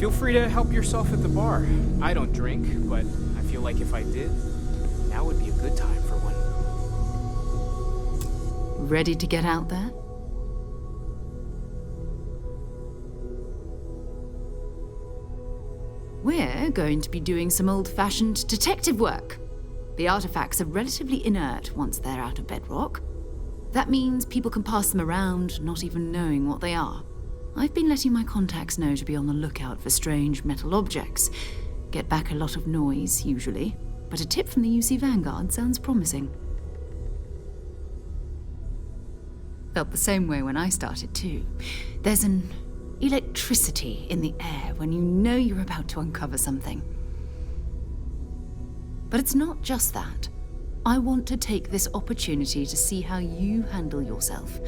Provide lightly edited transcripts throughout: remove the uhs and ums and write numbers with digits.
Feel free to help yourself at the bar. I don't drink, but I feel like if I did, now would be a good time for one. Ready to get out there? We're going to be doing some old-fashioned detective work. The artifacts are relatively inert once they're out of bedrock. That means people can pass them around, not even knowing what they are. I've been letting my contacts know to be on the lookout for strange metal objects. Get back a lot of noise, usually, but a tip from the UC Vanguard sounds promising. Felt the same way when I started, too. There's an electricity in the air when you know you're about to uncover something. But it's not just that. I want to take this opportunity to see how you handle yourself,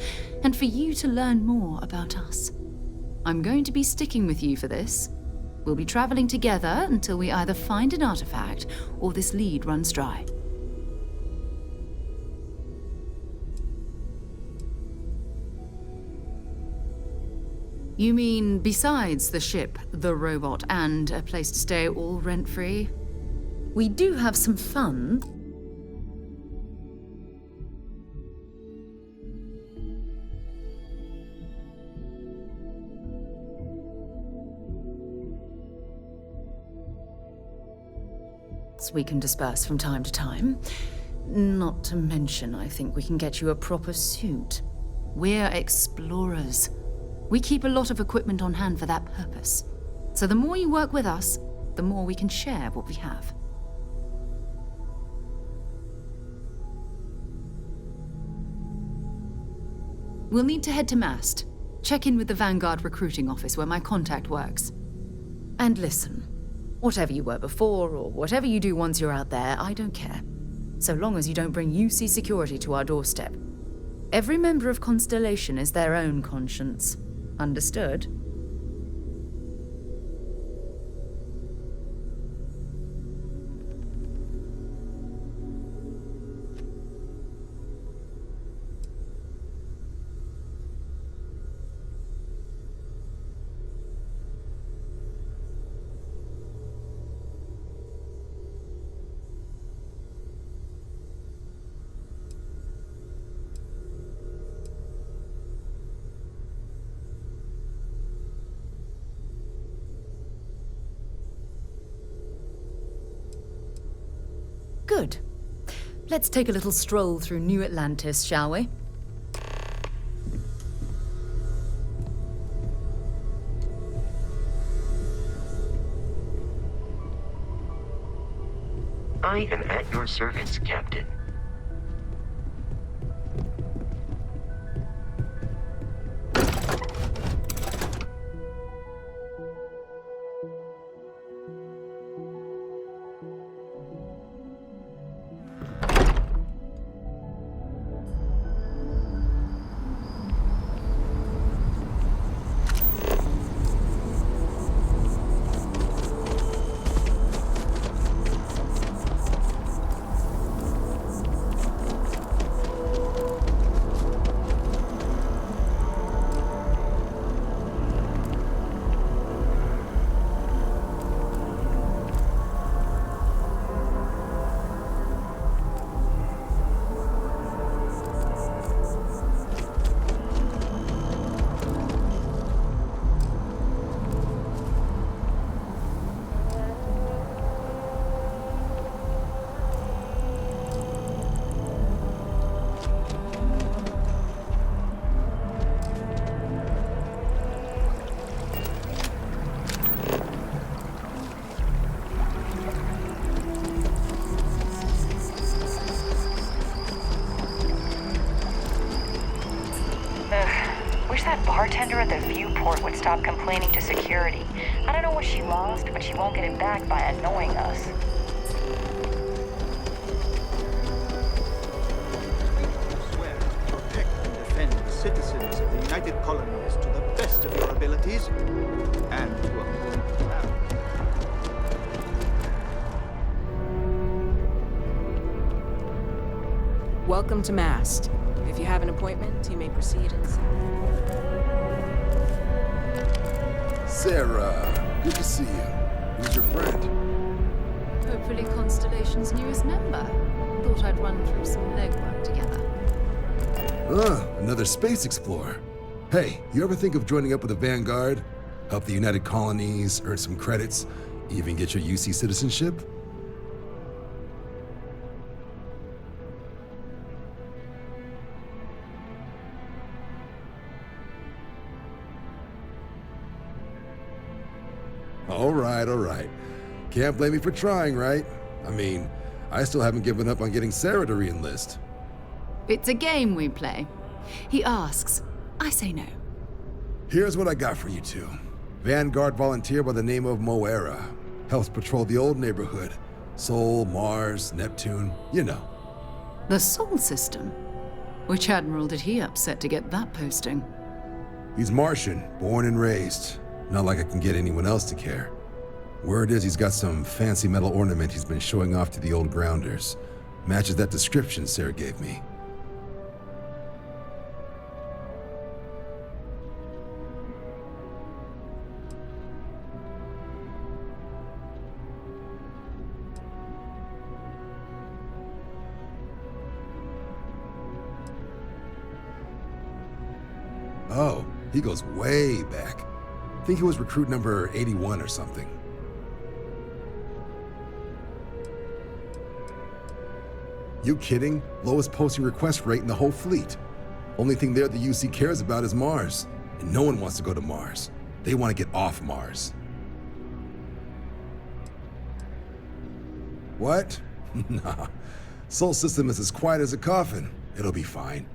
and for you to learn more about us. I'm going to be sticking with you for this. We'll be traveling together until we either find an artifact or this lead runs dry. You mean besides the ship, the robot, and a place to stay all rent-free? We do have some fun. We can disperse from time to time. Not to mention, I think we can get you a proper suit. We're explorers. We keep a lot of equipment on hand for that purpose. So the more you work with us, the more we can share what we have. We'll need to head to Mast. Check in with the Vanguard recruiting office where my contact works. And listen, whatever you were before or whatever you do once you're out there, I don't care. So long as you don't bring UC security to our doorstep. Every member of Constellation is their own conscience. Understood? Good. Let's take a little stroll through New Atlantis, shall we? I am at your service, Captain. Bartender at the viewport would stop complaining to security. I don't know what she lost, but she won't get it back by annoying us. Swear to protect and defend the citizens of the United Colonies to the best of your abilities, and to uphold the flag. Welcome to Mast. If you have an appointment, you may proceed inside. Sarah, good to see you. Who's your friend? Hopefully Constellation's newest member. Thought I'd run through some legwork together. Another space explorer. Hey, you ever think of joining up with the Vanguard? Help the United Colonies, earn some credits, even get your UC citizenship? All right. Can't blame me for trying, right? I mean, I still haven't given up on getting Sarah to re-enlist. It's a game we play. He asks, I say no. Here's what I got for you two. Vanguard volunteer by the name of Moira. Helps patrol the old neighborhood. Sol, Mars, Neptune, you know. The Sol system? Which admiral did he upset to get that posting? He's Martian, born and raised. Not like I can get anyone else to care. Word is he's got some fancy metal ornament he's been showing off to the old grounders. Matches that description Sarah gave me. Oh, he goes way back. I think he was recruit number 81 or something. You kidding? Lowest posting request rate in the whole fleet. Only thing there the UC cares about is Mars. And no one wants to go to Mars. They want to get off Mars. What? Nah. Sol system is as quiet as a coffin. It'll be fine.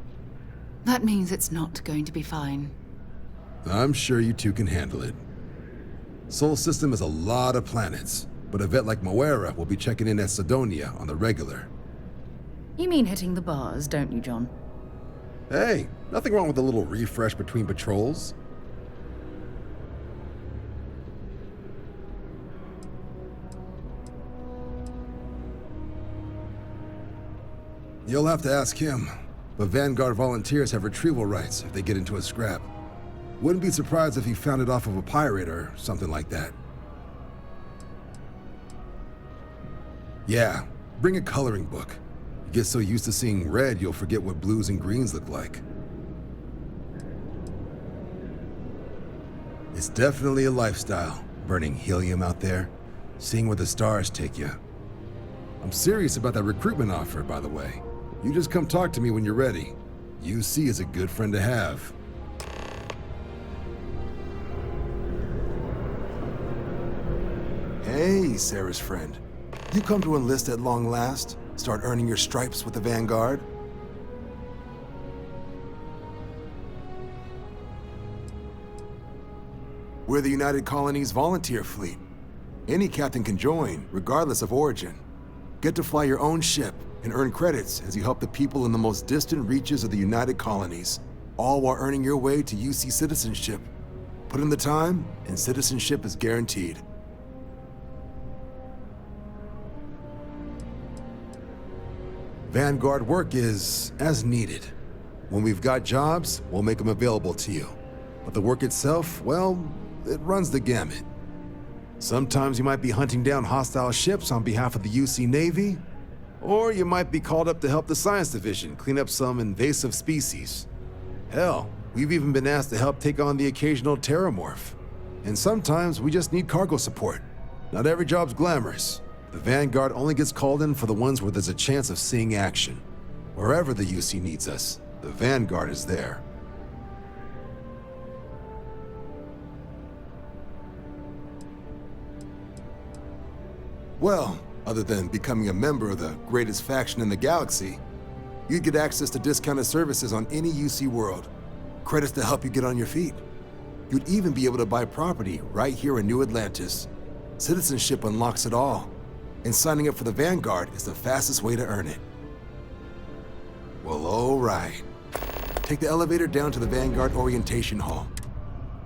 That means it's not going to be fine. I'm sure you two can handle it. Sol system is a lot of planets, but a vet like Moira will be checking in at Sidonia on the regular. You mean hitting the bars, don't you, John? Hey, nothing wrong with a little refresh between patrols. You'll have to ask him, but Vanguard volunteers have retrieval rights if they get into a scrap. Wouldn't be surprised if he found it off of a pirate or something like that. Yeah, bring a coloring book. You get so used to seeing red, you'll forget what blues and greens look like. It's definitely a lifestyle, burning helium out there, seeing where the stars take you. I'm serious about that recruitment offer, by the way. You just come talk to me when you're ready. UC is a good friend to have. Hey, Sarah's friend. You come to enlist at long last? Start earning your stripes with the Vanguard? We're the United Colonies volunteer fleet. Any captain can join, regardless of origin. Get to fly your own ship and earn credits as you help the people in the most distant reaches of the United Colonies, all while earning your way to UC citizenship. Put in the time, and citizenship is guaranteed. Vanguard work is as needed. When we've got jobs, we'll make them available to you. But the work itself, well, it runs the gamut. Sometimes you might be hunting down hostile ships on behalf of the UC Navy, or you might be called up to help the Science Division clean up some invasive species. Hell, we've even been asked to help take on the occasional terramorph. And sometimes we just need cargo support. Not every job's glamorous. The Vanguard only gets called in for the ones where there's a chance of seeing action. Wherever the UC needs us, the Vanguard is there. Well, other than becoming a member of the greatest faction in the galaxy, you'd get access to discounted services on any UC world, credits to help you get on your feet. You'd even be able to buy property right here in New Atlantis. Citizenship unlocks it all, and signing up for the Vanguard is the fastest way to earn it. Well, all right. Take the elevator down to the Vanguard Orientation Hall.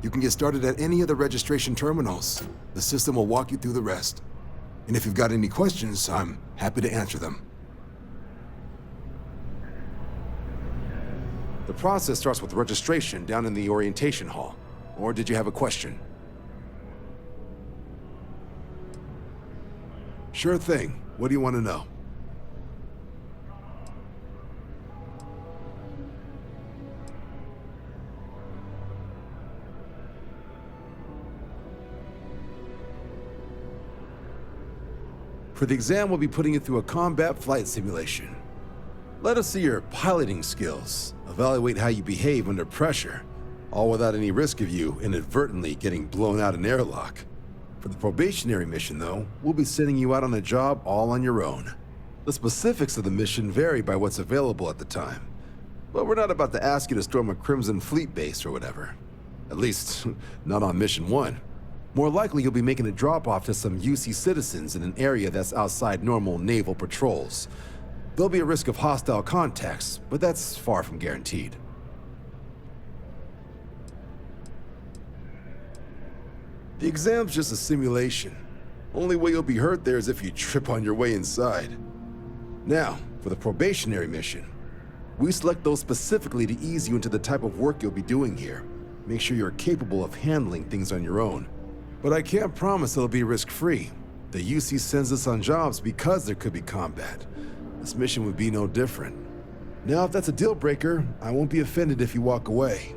You can get started at any of the registration terminals. The system will walk you through the rest. And if you've got any questions, I'm happy to answer them. The process starts with registration down in the orientation hall. Or did you have a question? Sure thing. What do you want to know? For the exam, we'll be putting you through a combat flight simulation. Let us see your piloting skills, evaluate how you behave under pressure, all without any risk of you inadvertently getting blown out an airlock. For the probationary mission, though, we'll be sending you out on a job all on your own. The specifics of the mission vary by what's available at the time, but we're not about to ask you to storm a Crimson Fleet base or whatever. At least, not on Mission 1. More likely, you'll be making a drop-off to some UC citizens in an area that's outside normal naval patrols. There'll be a risk of hostile contacts, but that's far from guaranteed. The exam's just a simulation. Only way you'll be hurt there is if you trip on your way inside. Now, for the probationary mission. We select those specifically to ease you into the type of work you'll be doing here. Make sure you're capable of handling things on your own. But I can't promise it'll be risk-free. The UC sends us on jobs because there could be combat. This mission would be no different. Now, if that's a deal-breaker, I won't be offended if you walk away.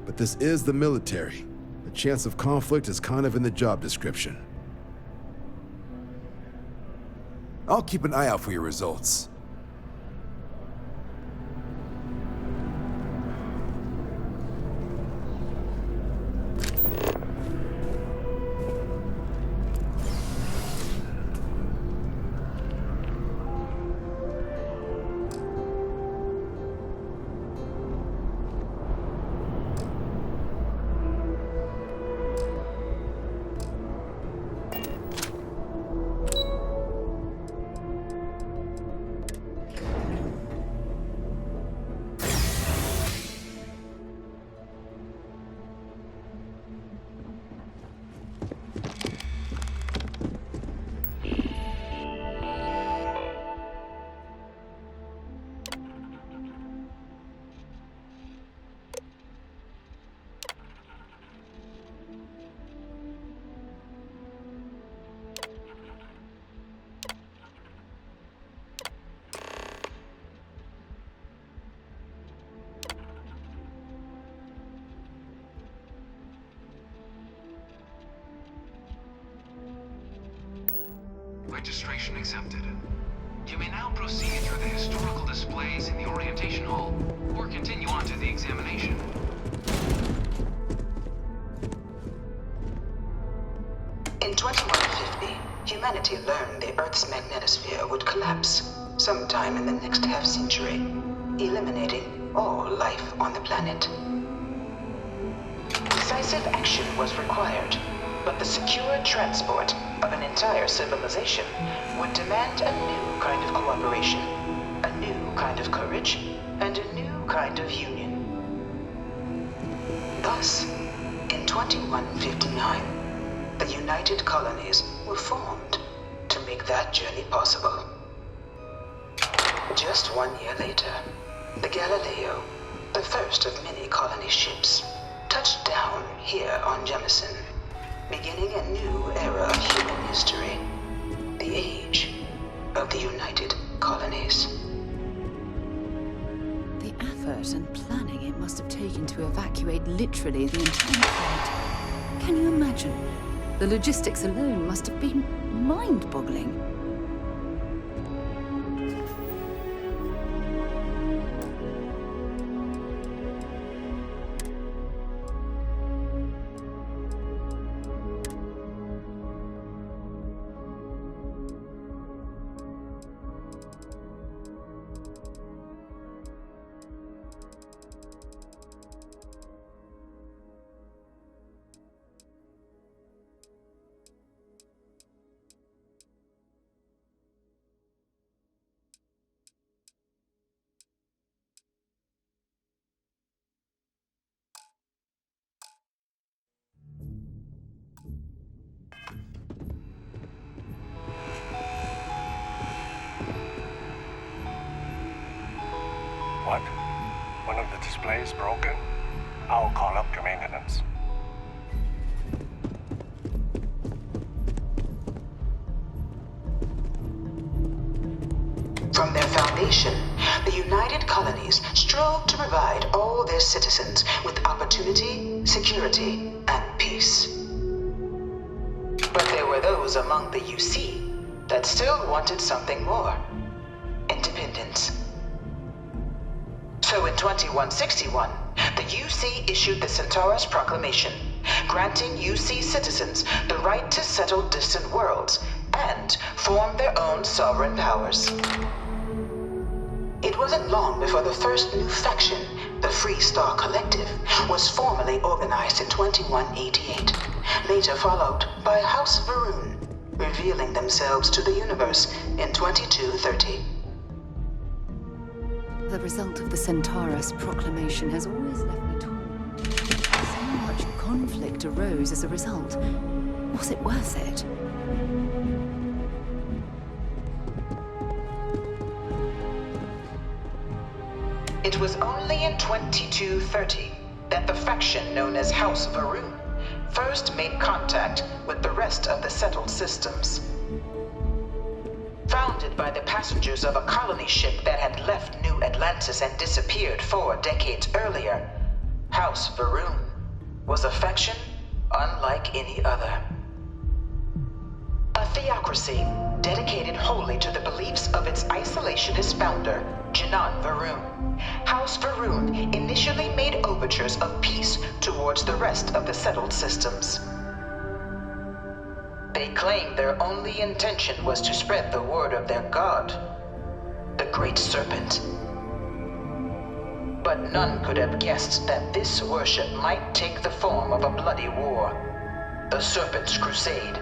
But this is the military. The chance of conflict is kind of in the job description. I'll keep an eye out for your results. Registration accepted. You may now proceed through the historical displays in the orientation hall, or continue on to the examination. In 2150, humanity learned the Earth's magnetosphere would collapse sometime in the next half-century, eliminating all life on the planet. Decisive action was required, but the secure transport of an entire civilization would demand a new kind of cooperation, a new kind of courage, and a new kind of union. Thus, in 2159, the United Colonies were formed to make that journey possible. Just 1 year later, the Galileo, the first of many colony ships, touched down here on Jemison, beginning a new era of human history, the age of the United Colonies. The effort and planning it must have taken to evacuate literally the entire planet. Can you imagine? The logistics alone must have been mind-boggling. What? One of the displays broken? I'll call up your maintenance. Proclamation, the United Colonies strove to provide all their citizens with opportunity, security, and peace. But there were those among the UC that still wanted something more. Independence. So in 2161, the UC issued the Centaurus Proclamation, granting UC citizens the right to settle distant worlds and form their own sovereign powers. It wasn't long before the first new faction, the Free Star Collective, was formally organized in 2188, later followed by House Varun, revealing themselves to the universe in 2230. The result of the Centaurus Proclamation has always left me torn. So much conflict arose as a result. Was it worth it? It was only in 2230 that the faction known as House Varun first made contact with the rest of the settled systems. Founded by the passengers of a colony ship that had left New Atlantis and disappeared 4 decades earlier, House Varun was a faction unlike any other. A theocracy dedicated wholly to the beliefs of its isolationist founder, Janan Varun. House Varun initially made overtures of peace towards the rest of the settled systems. They claimed their only intention was to spread the word of their god, the Great Serpent. But none could have guessed that this worship might take the form of a bloody war, the Serpent's Crusade.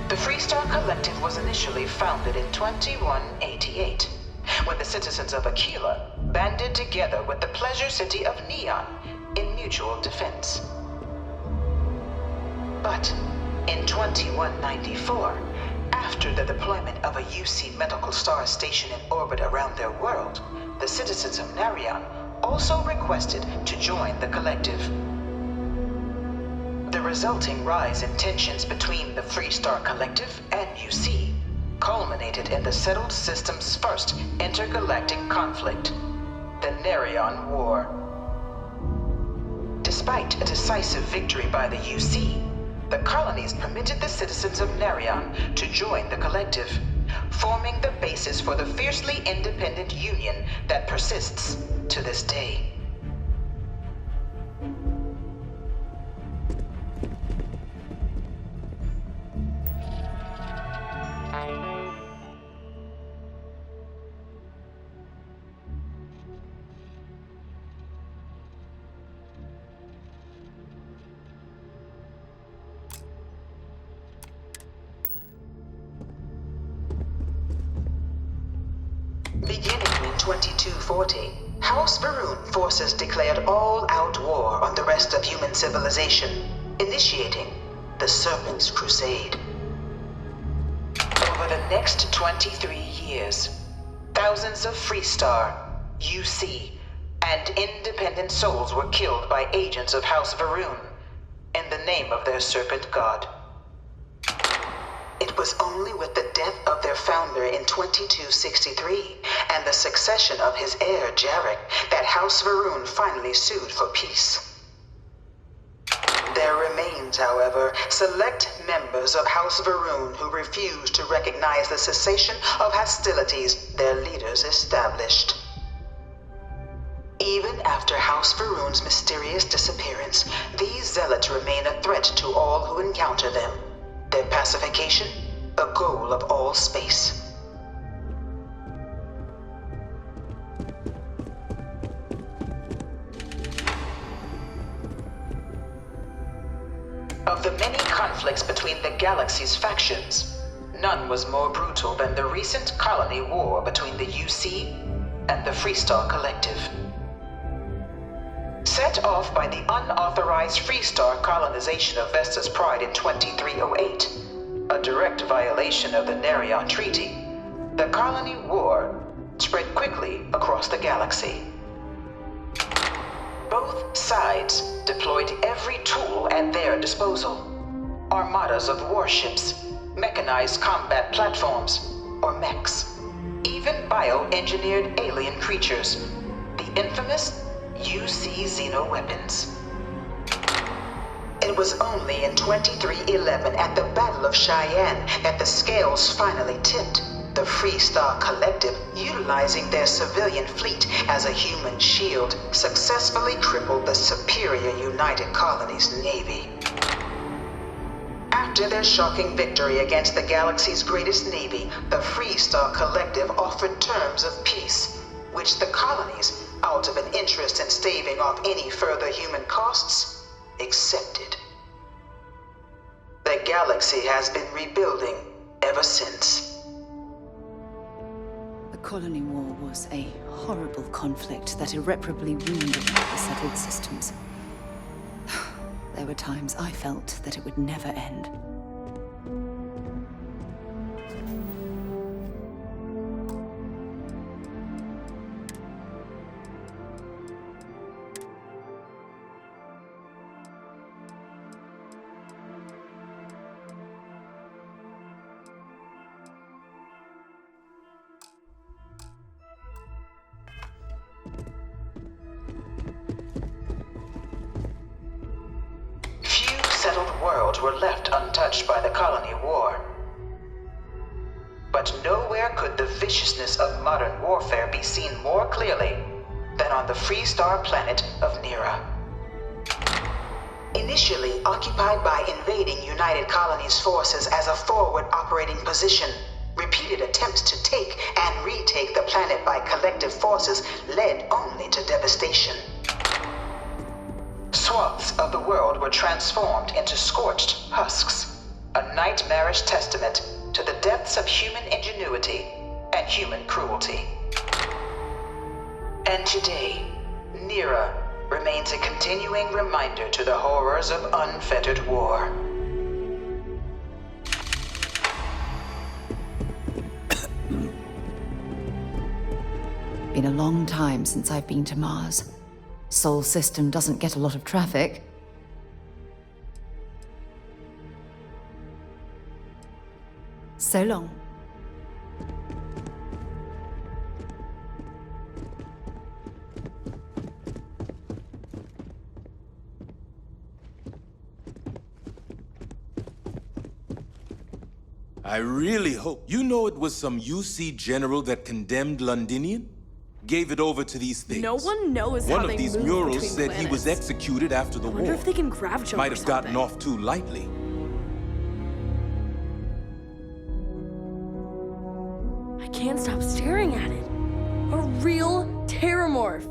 The Free Star Collective was initially founded in 2188, when the citizens of Aquila banded together with the pleasure city of Neon in mutual defense. But in 2194, after the deployment of a UC medical star station in orbit around their world, the citizens of Narion also requested to join the collective. The resulting rise in tensions between the Free Star Collective and UC culminated in the settled system's first intergalactic conflict, the Narion War. Despite a decisive victory by the UC, the colonies permitted the citizens of Narion to join the collective, forming the basis for the fiercely independent union that persists to this day. Beginning in 2240, House Varun forces declared all-out war on the rest of human civilization, initiating the Serpent's Crusade. Over the next 23 years, thousands of Free Star, UC, and independent souls were killed by agents of House Varun in the name of their Serpent God. It was only with the death of their founder in 2263 and the succession of his heir, Jarek, that House Varun finally sued for peace. There remains, however, select members of House Varun who refuse to recognize the cessation of hostilities their leaders established. Even after House Varun's mysterious disappearance, these zealots remain a threat to all who encounter them. Their pacification, a goal of all space. Of the many conflicts between the galaxy's factions, none was more brutal than the recent colony war between the UC and the Freestar Collective. Set off by the unauthorized Freestar colonization of Vesta's Pride in 2308, a direct violation of the Nerion Treaty, the colony war spread quickly across the galaxy. Both sides deployed every tool at their disposal. Armadas of warships, mechanized combat platforms, or mechs, even bioengineered alien creatures, the infamous UC xeno-weapons. It was only in 2311 at the Battle of Cheyenne that the scales finally tipped, the Freestar Collective, utilizing their civilian fleet as a human shield, successfully crippled the superior United Colonies Navy. After their shocking victory against the galaxy's greatest navy, the Freestar Collective offered terms of peace, which the colonies, out of an interest in staving off any further human costs, accepted. The galaxy has been rebuilding ever since. The colony war was a horrible conflict that irreparably wounded the settled systems. There were times I felt that it would never end. Worlds were left untouched by the colony war. But nowhere could the viciousness of modern warfare be seen more clearly than on the Freestar planet of Nera. Initially occupied by invading United Colonies forces as a forward operating position, repeated attempts to take and retake the planet by collective forces led only to devastation. Swaths of the world were transformed into scorched husks, a nightmarish testament to the depths of human ingenuity and human cruelty. And today, Nera remains a continuing reminder to the horrors of unfettered war. Been a long time since I've been to Mars. Sol system doesn't get a lot of traffic. So long. I really hope. You know it was some UC general that condemned Londinian? Gave it over to these things. No one knows how One they of these move murals between said he was planets. executed after the I wonder war. if they can grav jump Might or have gotten something. off too lightly. I can't stop staring at it. A real terramorph.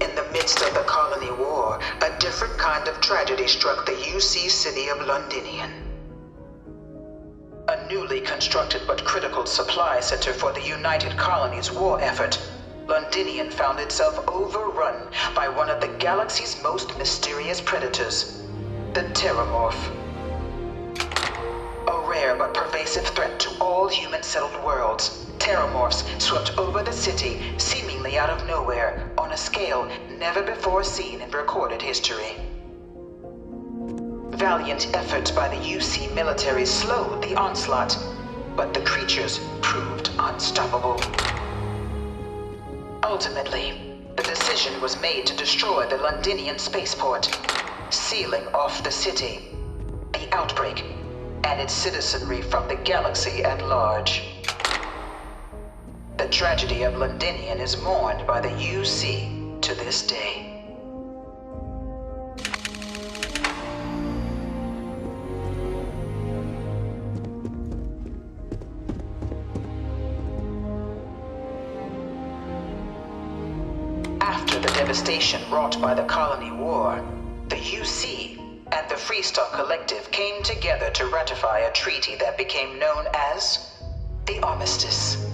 In the midst of the colony war, a different kind of tragedy struck the UC city of Londinian. A newly constructed but critical supply center for the United Colonies' war effort, Londinian found itself overrun by one of the galaxy's most mysterious predators, the Terramorph. A rare but pervasive threat to all human-settled worlds, Terramorphs swept over the city, seemingly out of nowhere, on a scale never before seen in recorded history. Valiant efforts by the UC military slowed the onslaught, but the creatures proved unstoppable. Ultimately, the decision was made to destroy the Londinian spaceport, sealing off the city, the outbreak, and its citizenry from the galaxy at large. The tragedy of Londinian is mourned by the UC to this day. After the devastation wrought by the colony war, the UC and the the Freestar Collective came together to ratify a treaty that became known as the Armistice.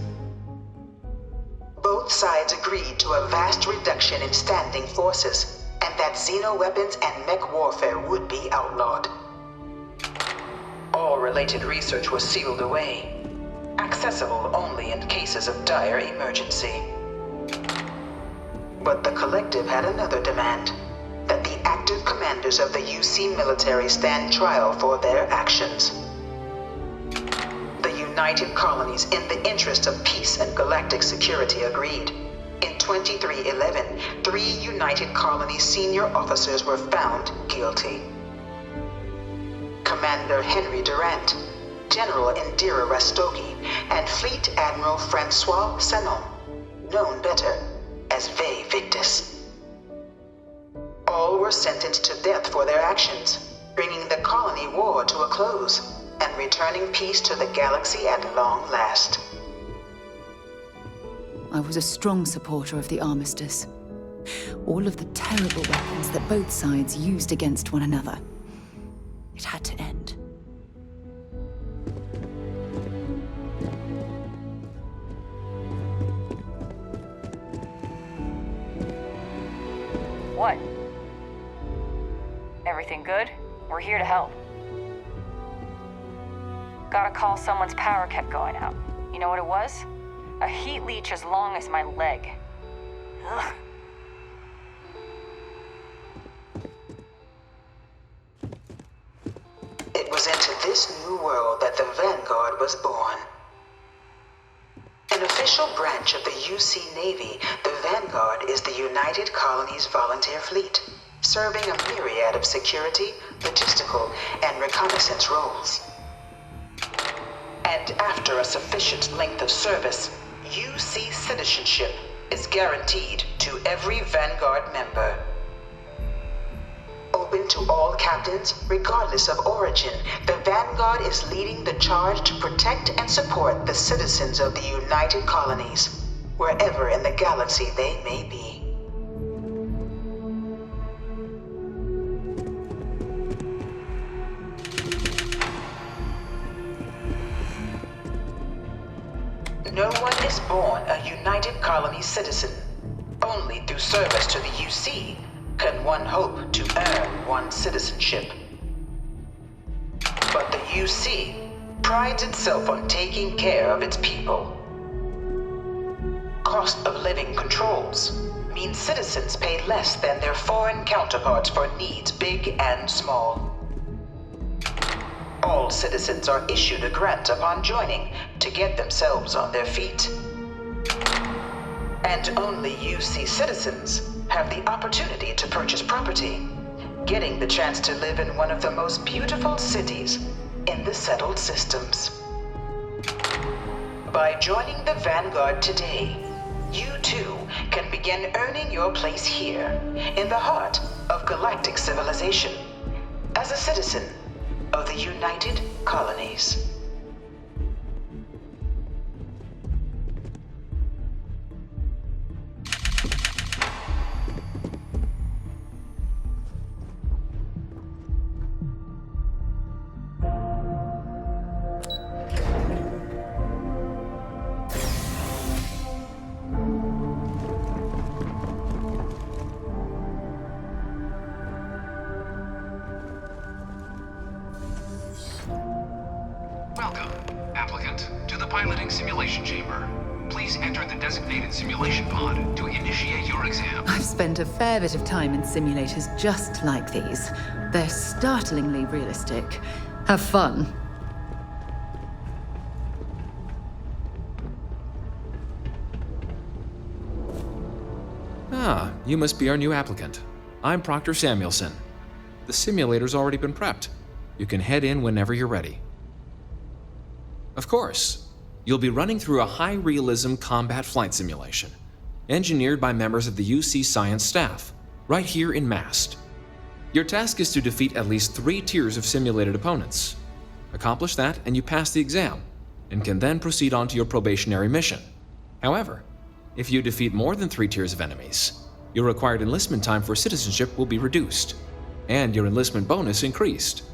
Both sides agreed to a vast reduction in standing forces, and that xeno-weapons and mech warfare would be outlawed. All related research was sealed away, accessible only in cases of dire emergency. But the Collective had another demand, that the active commanders of the UC military stand trial for their actions. The United Colonies, in the interest of peace and galactic security, agreed. In 2311, 3 United Colonies senior officers were found guilty. Commander Henry Durant, General Indira Rastogi, and Fleet Admiral Francois Sanon, known better as Ve Victus. All were sentenced to death for their actions, bringing the colony war to a close and returning peace to the galaxy at long last. I was a strong supporter of the Armistice. All of the terrible weapons that both sides used against one another. It had to end. What? Everything good? We're here to help. Got a call someone's power kept going out. You know what it was? A heat leech as long as my leg. Ugh. It was into this new world that the Vanguard was born. An official branch of the UC Navy, the Vanguard is the United Colonies Volunteer Fleet, serving a myriad of security, logistical, and reconnaissance roles. And after a sufficient length of service, UC citizenship is guaranteed to every Vanguard member. Open to all captains, regardless of origin, the Vanguard is leading the charge to protect and support the citizens of the United Colonies, wherever in the galaxy they may be. No one is born a United Colony citizen. Only through service to the UC can one hope to earn one's citizenship. But the UC prides itself on taking care of its people. Cost of living controls mean citizens pay less than their foreign counterparts for needs big and small. All citizens are issued a grant upon joining to get themselves on their feet. And only UC citizens have the opportunity to purchase property, getting the chance to live in one of the most beautiful cities in the settled systems. By joining the Vanguard today, you too can begin earning your place here, in the heart of galactic civilization, as a citizen of the United Colonies. Welcome, applicant, to the piloting simulation chamber. Please enter the designated simulation pod to initiate your exam. I've spent a fair bit of time in simulators just like these. They're startlingly realistic. Have fun. Ah, you must be our new applicant. I'm Proctor Samuelson. The simulator's already been prepped. You can head in whenever you're ready. Of course, you'll be running through a high-realism combat flight simulation, engineered by members of the UC science staff, right here in Mast. Your task is to defeat at least 3 tiers of simulated opponents. Accomplish that and you pass the exam, and can then proceed on to your probationary mission. However, if you defeat more than 3 tiers of enemies, your required enlistment time for citizenship will be reduced, and your enlistment bonus increased.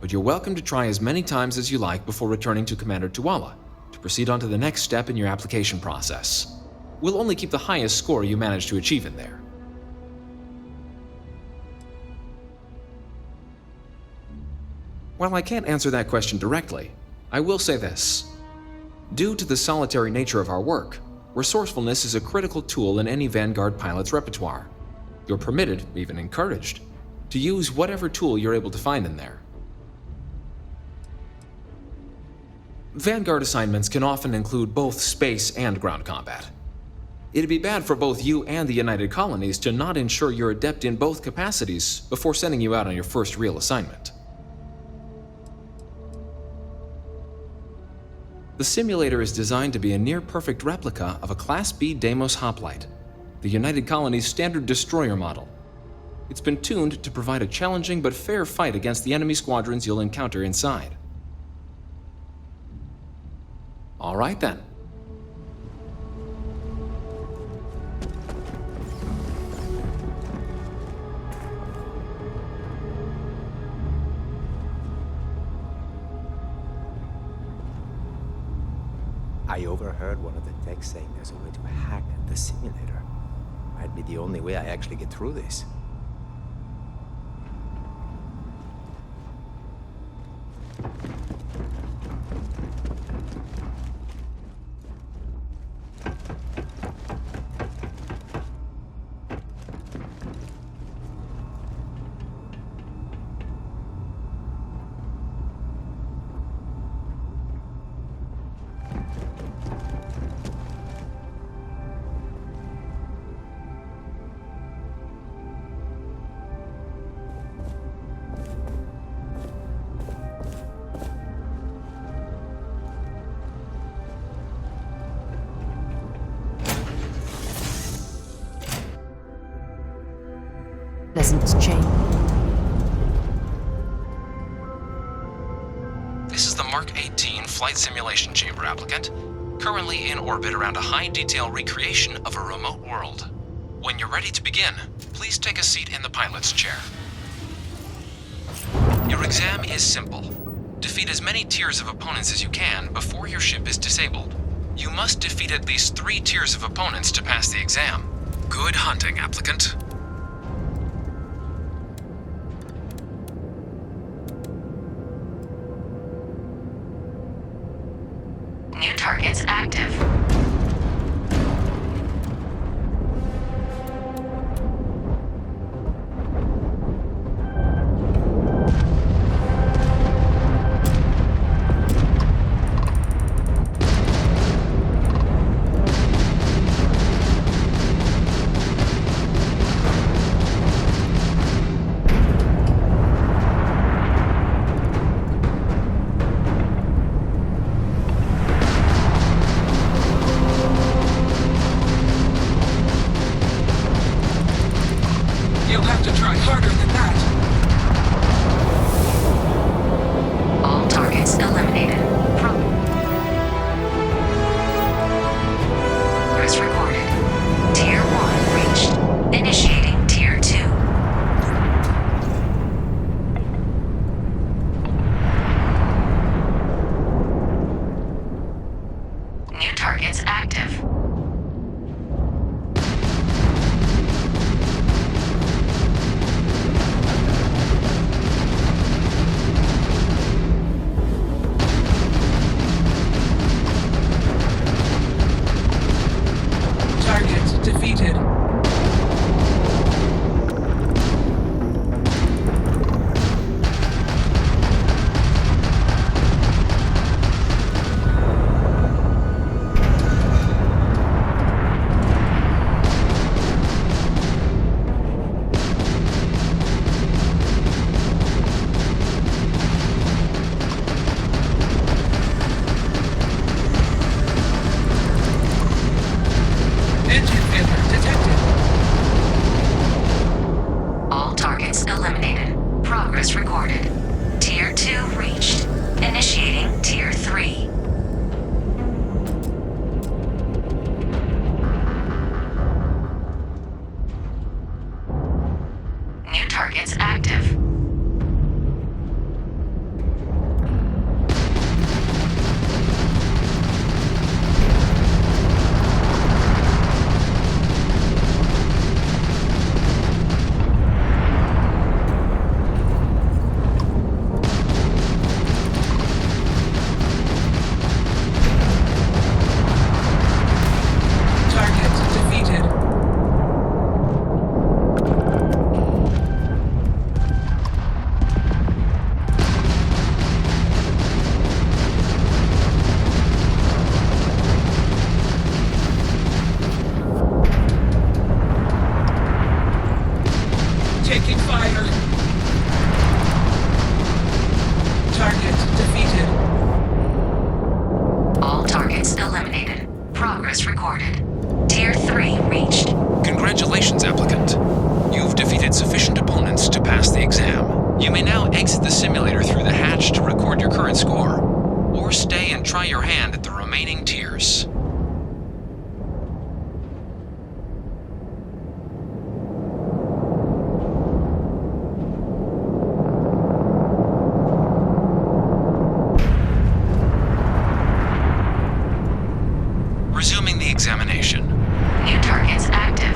But you're welcome to try as many times as you like before returning to Commander Tuala to proceed on to the next step in your application process. We'll only keep the highest score you manage to achieve in there. While I can't answer that question directly, I will say this. Due to the solitary nature of our work, resourcefulness is a critical tool in any Vanguard pilot's repertoire. You're permitted, even encouraged, to use whatever tool you're able to find in there. Vanguard assignments can often include both space and ground combat. It'd be bad for both you and the United Colonies to not ensure you're adept in both capacities before sending you out on your first real assignment. The simulator is designed to be a near-perfect replica of a Class B Deimos hoplite, the United Colony's standard destroyer model. It's been tuned to provide a challenging but fair fight against the enemy squadrons you'll encounter inside. All right then. I overheard one of the techs saying there's a way to hack the simulator. Might be the only way I actually get through this. Pleasant change. This is the Mark 18 Flight Simulation Chamber applicant, currently in orbit around a high-detail recreation of a remote world. When you're ready to begin, please take a seat in the pilot's chair. Your exam is simple. Defeat as many tiers of opponents as you can before your ship is disabled. You must defeat at least 3 tiers of opponents to pass the exam. Good hunting, applicant. New targets active. You'll have to try harder than that. All targets eliminated. Progress recorded. Tier 1 reached. Initiating Tier 2. New targets active. Target defeated. Engine failure detected. All targets eliminated. Progress recorded. Tier 2 reached. Initiating Tier 3. New targets active. Progress recorded. Tier 3 reached. Congratulations, applicant. You've defeated sufficient opponents to pass the exam. You may now exit the simulator through the hatch to record your current score, or stay and try your hand at the remaining tiers. Resuming the examination. New targets active.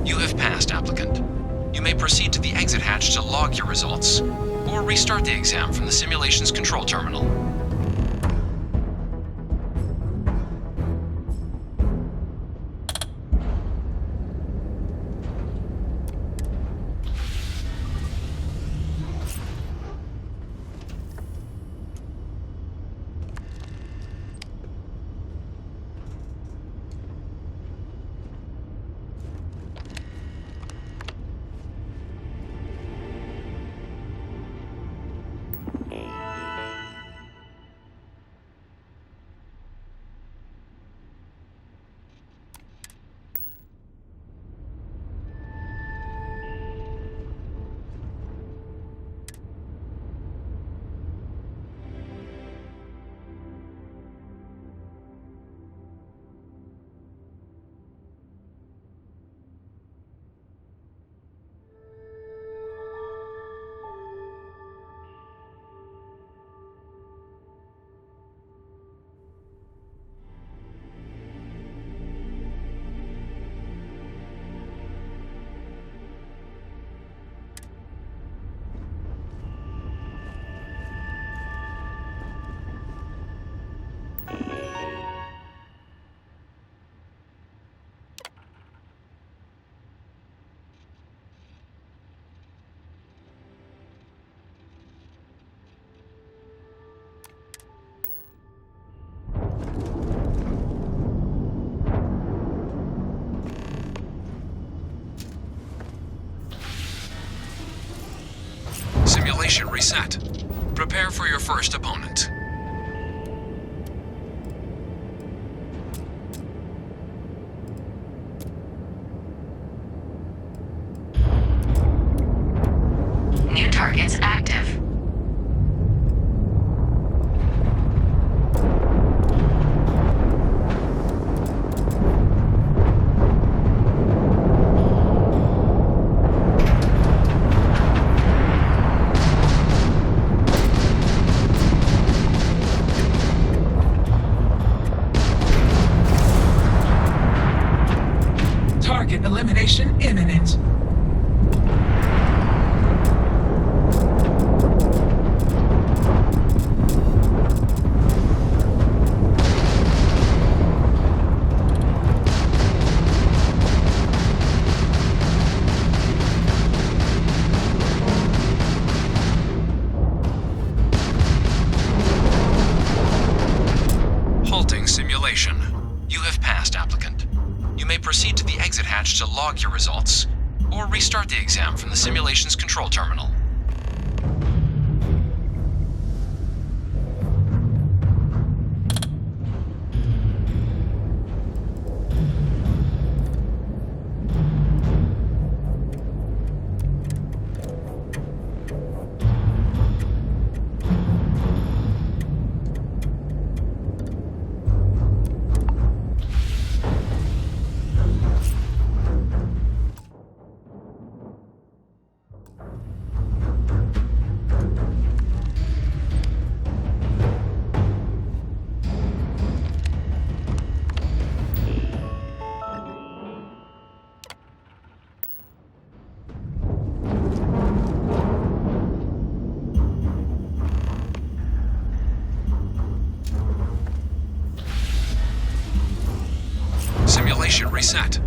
You have passed, applicant. You may proceed to the exit hatch to log your results, or restart the exam from the simulation's control terminal. Simulation reset. Prepare for your first opponent. New targets active. hatch to log your results, or restart the exam from the simulation's control terminal. Simulation reset.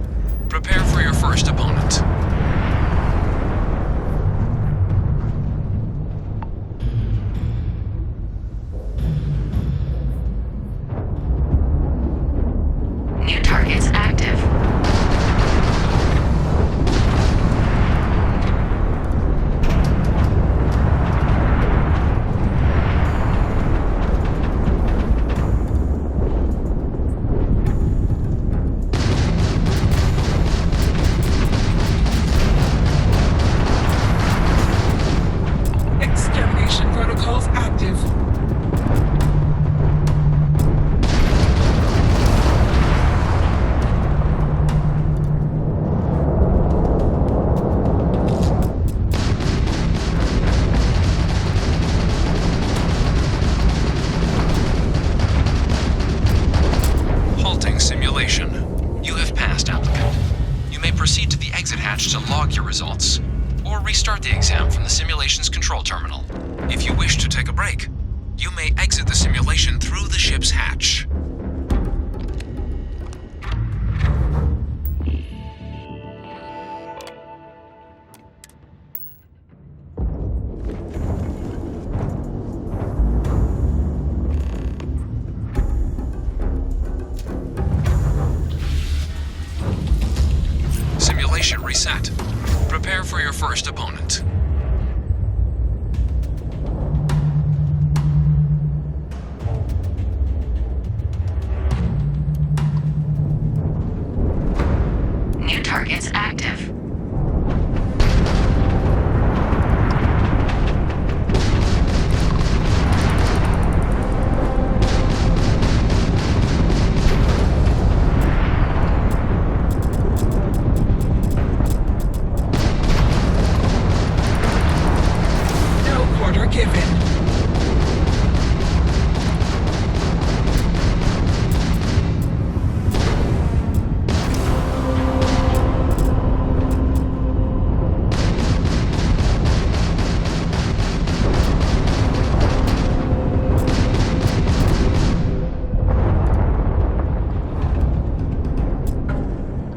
Prepare for your first opponent. New targets active. Extermination protocols active. Halting simulation. You have passed, applicant. You may proceed to the exit hatch to log your results, or restart the exam from the simulation's control terminal. If you wish to take a break, you may exit the simulation through the ship's hatch. Simulation reset. Prepare for your first opponent. New targets active. No quarter given.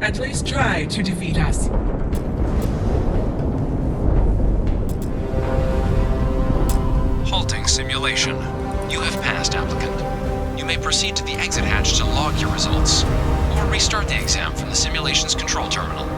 At least try to defeat us. Halting simulation. You have passed, applicant. You may proceed to the exit hatch to log your results, or restart the exam from the simulation's control terminal.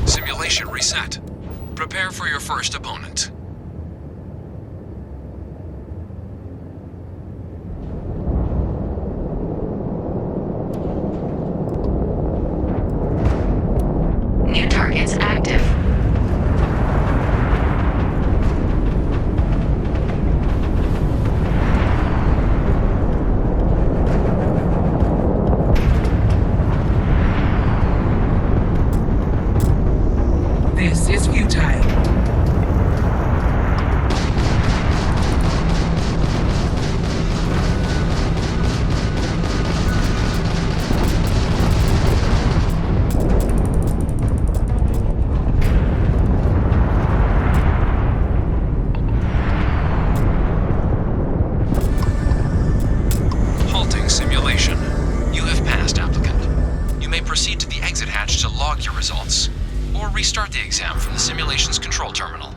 Simulation reset. Prepare for your first opponent. New targets active. restart the exam from the simulation's control terminal.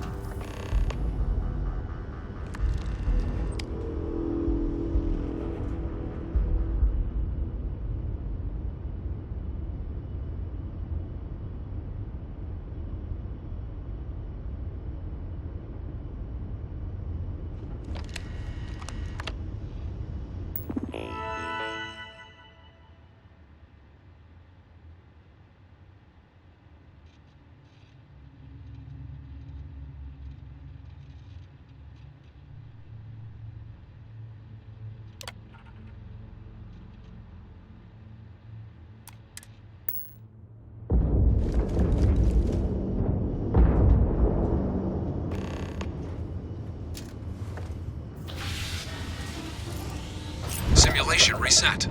Simulation reset.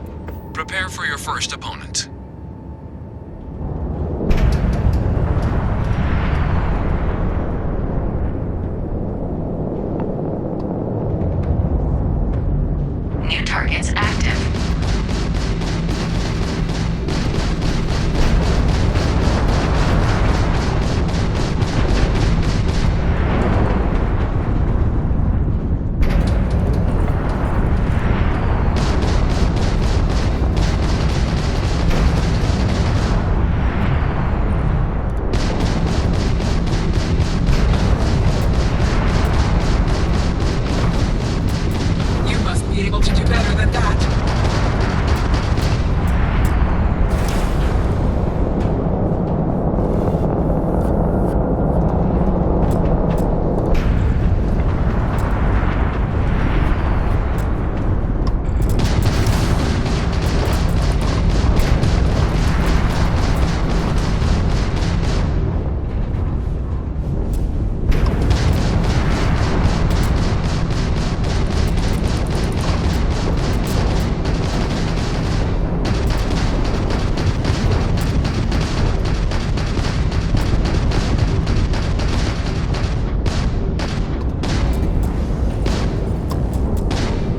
Prepare for your first opponent. New targets active. You must be able to do better than that.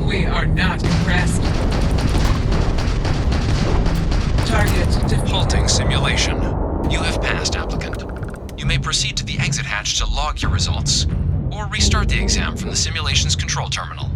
We are not impressed. Target Halting simulation. You have passed, applicant. You may proceed to the exit hatch to log your results, or restart the exam from the simulation's control terminal.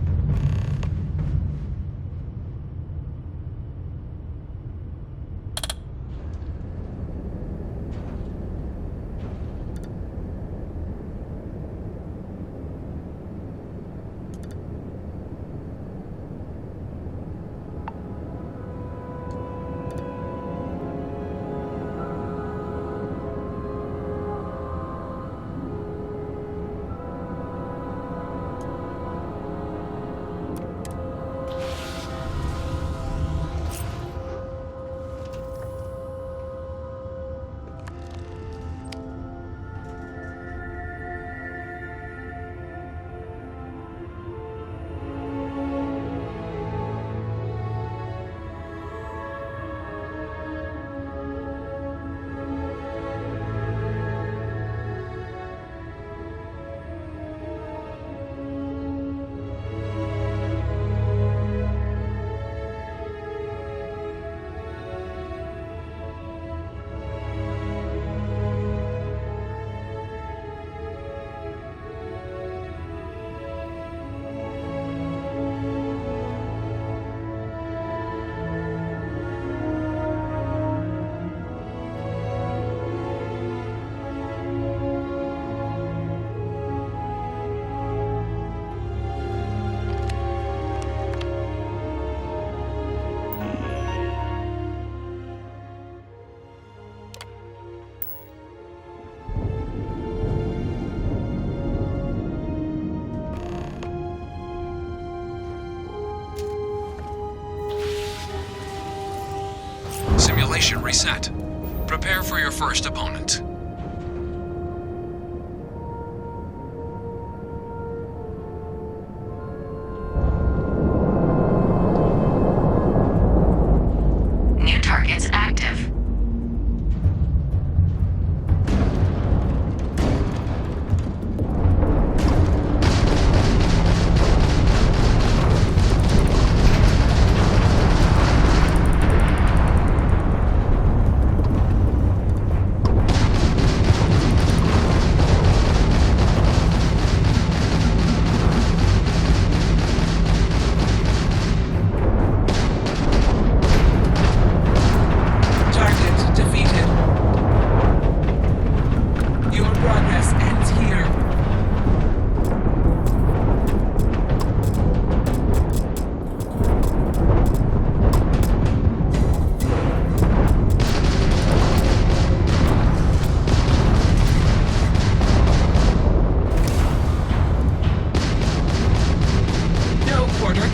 Simulation reset. Prepare for your first opponent. New targets active.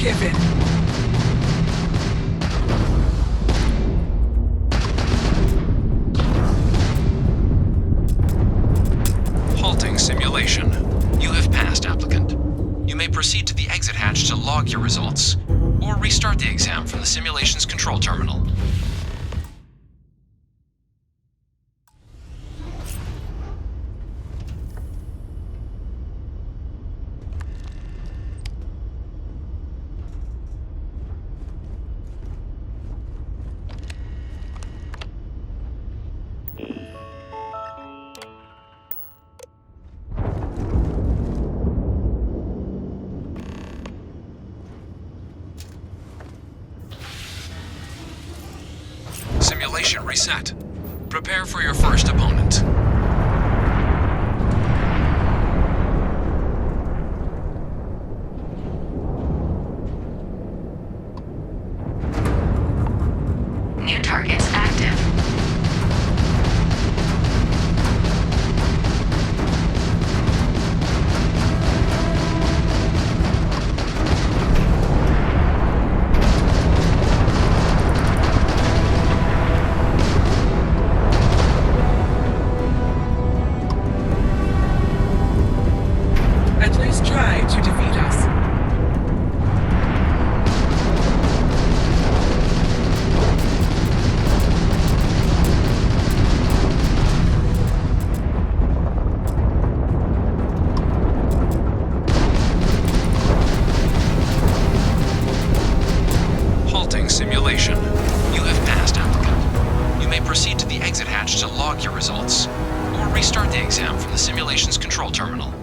forgiven. Halting simulation. You have passed, applicant. You may proceed to the exit hatch to log your results, or restart the exam from the simulation's control terminal. Simulation reset. Prepare for your first opponent. New targets active. At least try to defeat us. Halting simulation. You have passed, applicant. You may proceed to the exit hatch to log your results, or restart the exam from the simulation's control terminal.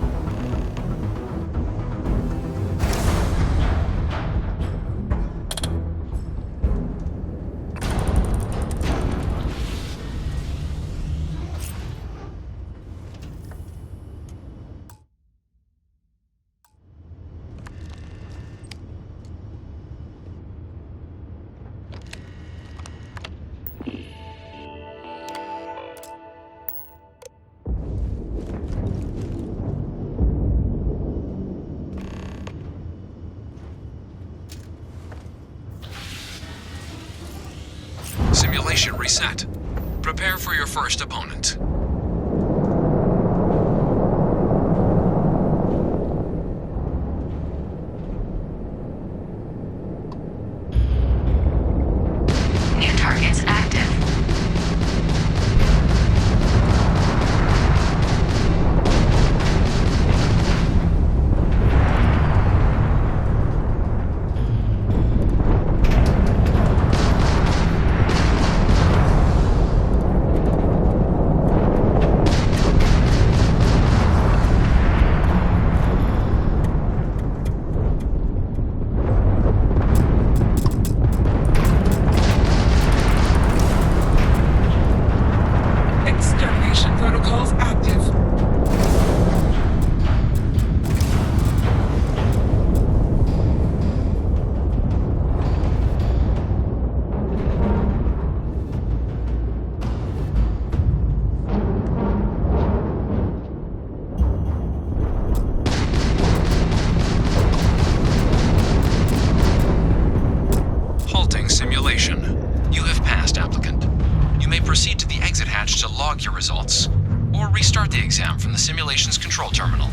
Simulation reset. Prepare for your first opponent. New targets active. Extermination protocols active. Halting simulation. You have passed, applicant. You may proceed to the exit hatch to log your results, or restart the exam from the simulation's control terminal.